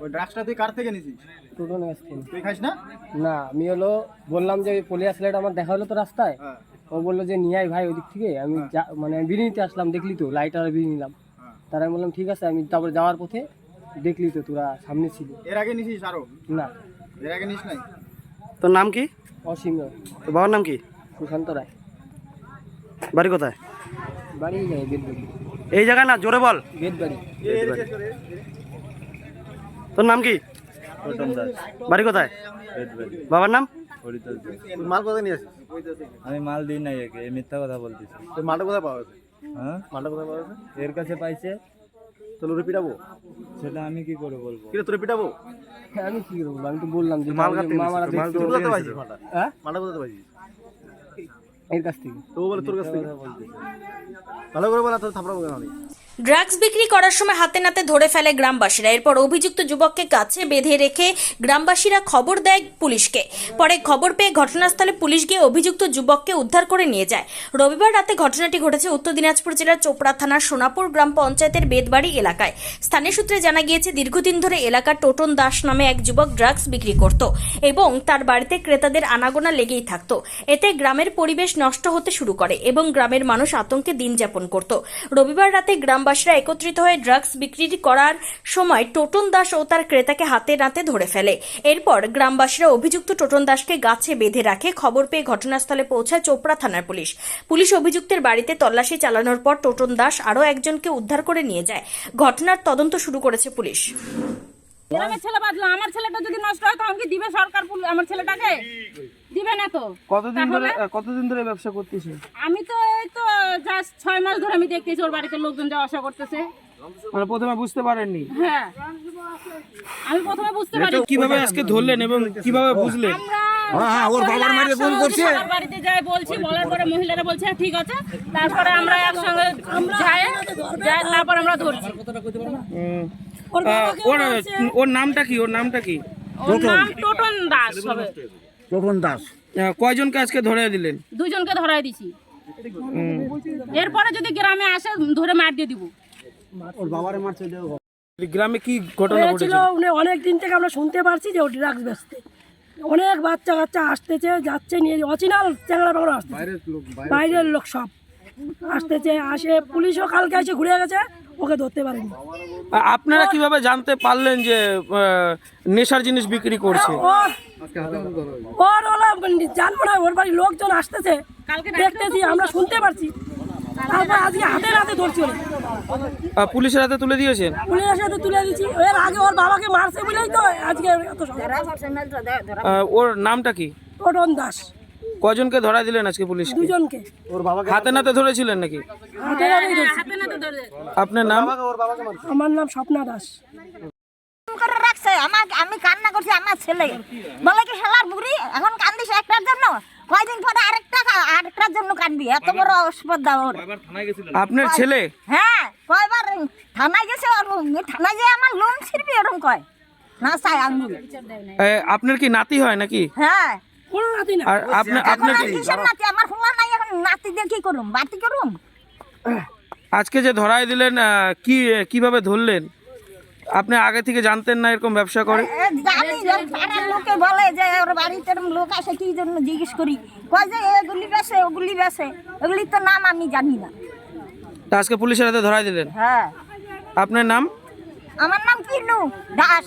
ওই ড্রাগসটা তুই কার থেকে নিছিস? টোটো নিয়ে আসছি। তুই খাইস না? না, আমি হলো বললাম যে ওই পলিয়া ছেলেটা আমার দেখা হলো তো রাস্তায়, হ্যাঁ ও বললো যে নিয়ে আয় ভাই ওই দিক থেকে। আমি মানে বিড়ি নিতে আসলাম, দেখলি তো লাইটার বিড়ি নিলাম। হ্যাঁ। তার আমি বললাম ঠিক আছে, আমি তারপরে যাওয়ার পথে দেখলি তো তোরা সামনে ছিল। এর আগে নিছিস আরো? না, এর আগে নিস নাই? তোর নাম কি? অসীম তোর বাবার নাম কি? সুশান্ত রায়। বাড়ি কোথায়? বাড়ি যায় বেদবাড়ি। এই জায়গায় না, জোরে বল। বেদবাড়ি। তোর নাম কি? বাড়ি কোথায়? বাবার নাম? তুই মাল কোথায় নিয়ে আসিস? আমি মাল দিই নাই একে, এই মিথ্যা কথা বলতেছি। তুই মালটা কোথায় পাওয়া গেছে? হ্যাঁ, মালটা কোথায় পাওয়া গেছে? এর কাছে পাইছে, তোর ওরে পিটাবো? সেটা আমি কি করে বলবো? কিরে তোরে পিটাবো? আমি কি করবো, আমি তো বললাম যে মাল কাটতে মামারা মাল দেখছে। কোথায় পাইছিস মালটা? হ্যাঁ, মালটা কোথায় পাইছিস? এর কাছ থেকে। তো ও বলে তোর কাছ থেকে। ভালো করে বলা, তোর থাপড়াবো কেন আমি? ড্রাগস বিক্রি করার সময় হাতে নাতে ধরে ফেলে গ্রামবাসীরা। এরপর অভিযুক্ত যুবককে কাছে বেঁধে রেখে গ্রামবাসীরা খবর দেয় পুলিশকে। পরে খবর পেয়ে ঘটনাস্থলে পুলিশ গিয়ে অভিযুক্ত যুবককে উদ্ধার করে নিয়ে যায়। রবিবার রাতে ঘটনাটি ঘটেছে উত্তর দিনাজপুর জেলার চোপড়া থানার সোনাপুর গ্রাম পঞ্চায়েতের বেদবাড়ি এলাকায়। স্থানীয় সূত্রে জানা গিয়েছে, দীর্ঘদিন ধরে এলাকার টোটন দাস নামে এক যুবক ড্রাগস বিক্রি করত এবং তার বাড়িতে ক্রেতাদের আনাগোনা লেগেই থাকত। এতে গ্রামের পরিবেশ নষ্ট হতে শুরু করে এবং গ্রামের মানুষ আতঙ্কে দিন যাপন করত। রবিবার রাতে গ্রামবাসীরা একত্রিত হয়ে ড্রাগস বিক্রি করার সময় টোটন দাস ও তার ক্রেতাকে হাতে নাতে ধরে ফেলে। এরপর গ্রামবাসীরা অভিযুক্ত টোটন দাসকে গাছে বেঁধে রাখে। খবর পেয়ে ঘটনাস্থলে পৌঁছায় চোপড়া থানার পুলিশ। পুলিশ অভিযুক্তের বাড়িতে তল্লাশি চালানোর পর টোটন দাস আরও একজনকে উদ্ধার করে নিয়ে যায়। ঘটনার তদন্ত শুরু করেছে পুলিশ। গ্রামের ছেলে বাদলো, আমার ছেলেটা যদি নষ্ট হয় তখন কি দিবে সরকার? আমার ছেলেটাকে দিবে না তো। কতদিন ধরে ব্যবসা করতেছে? আমি তো এই তো জাস্ট 6 মাস ধরে আমি দেখতেছি ওর বাড়িতে লোকজন যাওয়া আসা করতেছে। মানে প্রথমে বুঝতে পারেননি? হ্যাঁ, আমি প্রথমে বুঝতে পারি। কিভাবে আজকে ধরলেন এবং কিভাবে বুঝলেন? আমরা ওর বাবার মারিয়ে ফোন করছে, বাড়িতে যাই বলছি, বলার পরে মহিলারা বলছে ঠিক আছে। তারপরে আমরা একসঙ্গে যাই, তারপর আমরা ধরছি। ওর নামটা কি? ওর নাম টোটন দাস হবে। টোটন দাস। কয়জনকে আজকে ধরে দিলেন? 2 জনকে ধরাই দিছি। এরপরে যদি গ্রামে আসে ধরে মার দিয়ে দিব। ওর বাবারে মারছে। গ্রামে কি ঘটনা ঘটেছিল? অনেক দিন থেকে আমরা শুনতে পারছি যে ও ড্রাগস বেচতে। অনেক বাচ্চা কাচ্চা আসতেছে যাচ্ছে, নিয়ে অচিনাল চ্যাংড়া পাগড়া আসতেছে, বাইরের লোক সব আসতেছে। আসে পুলিশও কালকে এসে ঘুরে গেছে, ওকে ধরতে পারেনি। আপনারা কিভাবে জানতে পারলেন যে নেশার জিনিস বিক্রি করছে? ওর ওলা জানবো না, ওর বাড়ির লোকজন আসতেছে দেখতেছি, আমরা শুনতে পারছি। তারপর আজকে হাতে নাতে ধরছি। পুলিশের হাতে তুলে দিয়েছেন? পুলিশের সাথে তুলে দিচ্ছি। এর আগে ওর বাবাকে মারছে বলেই তো আজকে এত ওর নামটা কি? টোটন দাস। কজনকে ধরা দিলেন আজকে পুলিশ? 2 জনকে হাতে নাতে ধরেছিলেন নাকি? হাতে নাতেই ধরছি। আপনার নাম? আমার নাম স্বপ্না দাস। করে রাখছে আমি কান্না করছি, আমার ছেলে বলে কি শালার বুড়ি এখন কান্দিস একটার জন্য, কয়দিন পরে আরেকটার জন্য কাঁদবি? এত বড় অস্পর্ধা ওর। আপনার ছেলে? হ্যাঁ, কয়বার থানায় গেছে, থানায় যেয়ে আমার লোন ছিড়বি এরকম কয় না, চাই আঙ্গুল। আপনার কি নাতি হয় নাকি? হ্যাঁ, কোনো নাতি না। আর আপনার কিসের নাতি? আমার ফোলা নাই, এখন নাতি দিয়ে কি করুম, বাতি করুম? আজকে যে ধরাই দিলেন, কিভাবে ধরলেন? আপনি আগে থেকে জানতেন না এরকম ব্যবসা করে? জানি, পাড়ার লোকে বলে যে ওর বাড়িতে লোক আসে, কি জন্য জিজ্ঞেস করি, কয় যে এগুলি বেছে ওগুলি বেছে, এগুলির তো নাম আমি জানি না। তা আজকে পুলিশের হাতে ধরাই দিলেন? হ্যাঁ। আপনার নাম? আমার নাম কিনু দাস।